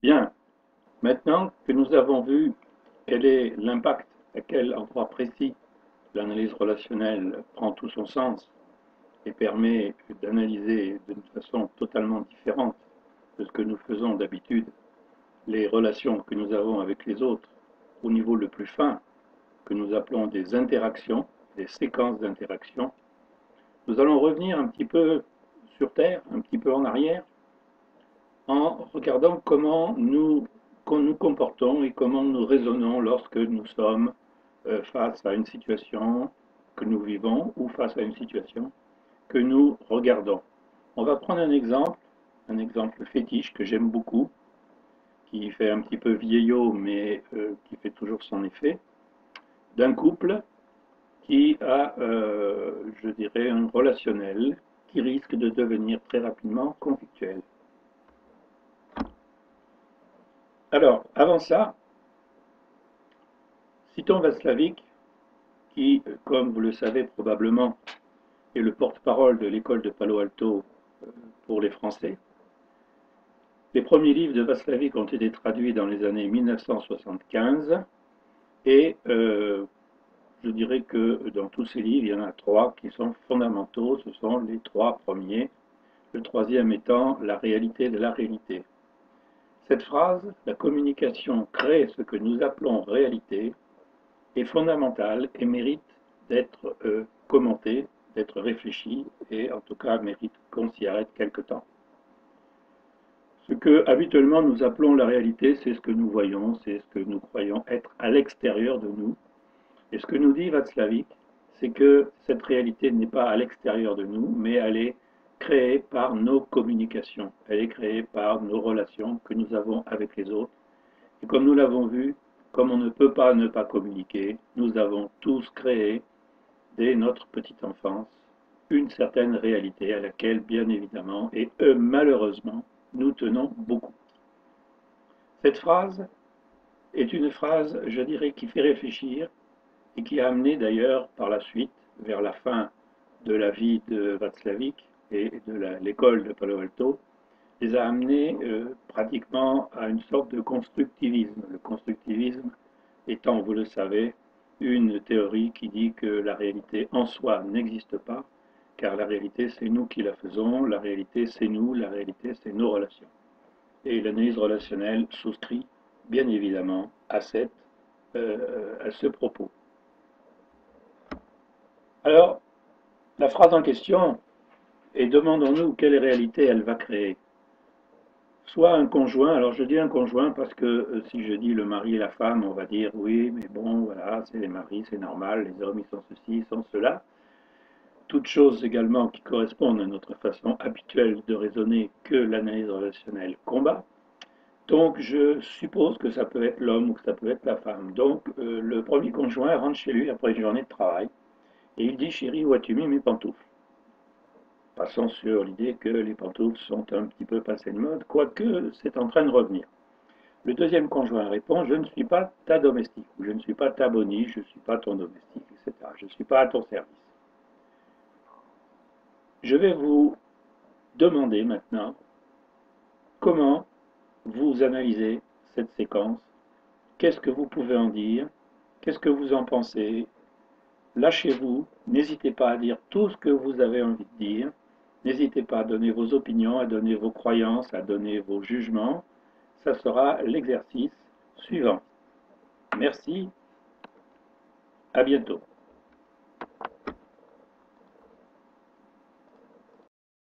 Bien, maintenant que nous avons vu quel est l'impact, à quel endroit précis l'analyse relationnelle prend tout son sens et permet d'analyser d'une façon totalement différente de ce que nous faisons d'habitude les relations que nous avons avec les autres au niveau le plus fin, que nous appelons des interactions, des séquences d'interactions, nous allons revenir un petit peu sur Terre, un petit peu en arrière, en regardant comment nous comportons et comment nous raisonnons lorsque nous sommes face à une situation que nous vivons ou face à une situation que nous regardons. On va prendre un exemple fétiche que j'aime beaucoup, qui fait un petit peu vieillot, mais qui fait toujours son effet, d'un couple qui a, je dirais, un relationnel qui risque de devenir très rapidement conflictuel. Alors, avant ça, citons Václavic, qui, comme vous le savez probablement, est le porte-parole de l'école de Palo Alto pour les Français. Les premiers livres de Václavic ont été traduits dans les années 1975 et je dirais que dans tous ces livres, il y en a trois qui sont fondamentaux. Ce sont les trois premiers, le troisième étant la réalité de la réalité. Cette phrase, la communication crée ce que nous appelons réalité, est fondamentale et mérite d'être commentée, d'être réfléchie et en tout cas mérite qu'on s'y arrête quelque temps. Ce que habituellement nous appelons la réalité, c'est ce que nous voyons, c'est ce que nous croyons être à l'extérieur de nous. Et ce que nous dit Václavic, c'est que cette réalité n'est pas à l'extérieur de nous, mais elle est créée par nos communications, elle est créée par nos relations que nous avons avec les autres. Et comme nous l'avons vu, comme on ne peut pas ne pas communiquer, nous avons tous créé, dès notre petite enfance, une certaine réalité à laquelle, bien évidemment, et malheureusement, nous tenons beaucoup. Cette phrase est une phrase, je dirais, qui fait réfléchir et qui a amené d'ailleurs par la suite, vers la fin de la vie de Václavic et de l'école de Palo Alto, les a amenés pratiquement à une sorte de constructivisme. Le constructivisme étant, vous le savez, une théorie qui dit que la réalité en soi n'existe pas, car la réalité c'est nous qui la faisons, la réalité c'est nous, la réalité c'est nos relations. Et l'analyse relationnelle souscrit bien évidemment à ce propos. Alors, la phrase en question est demandons-nous quelle réalité elle va créer. Soit un conjoint, alors je dis un conjoint parce que si je dis le mari et la femme, on va dire oui, mais bon, voilà, c'est les maris, c'est normal, les hommes ils sont ceci, ils sont cela. Toutes choses également qui correspondent à notre façon habituelle de raisonner que l'analyse relationnelle combat. Donc je suppose que ça peut être l'homme ou que ça peut être la femme. Donc le premier conjoint rentre chez lui après une journée de travail et il dit chérie, où as-tu mis mes pantoufles? Passons sur l'idée que les pantoufles sont un petit peu passées de mode, quoique c'est en train de revenir. Le deuxième conjoint répond, je ne suis pas ta domestique, ou je ne suis pas ta bonnie, je ne suis pas ton domestique, etc. Je ne suis pas à ton service. Je vais vous demander maintenant comment vous analysez cette séquence, qu'est-ce que vous pouvez en dire, qu'est-ce que vous en pensez, lâchez-vous, n'hésitez pas à dire tout ce que vous avez envie de dire, n'hésitez pas à donner vos opinions, à donner vos croyances, à donner vos jugements. Ça sera l'exercice suivant. Merci, à bientôt.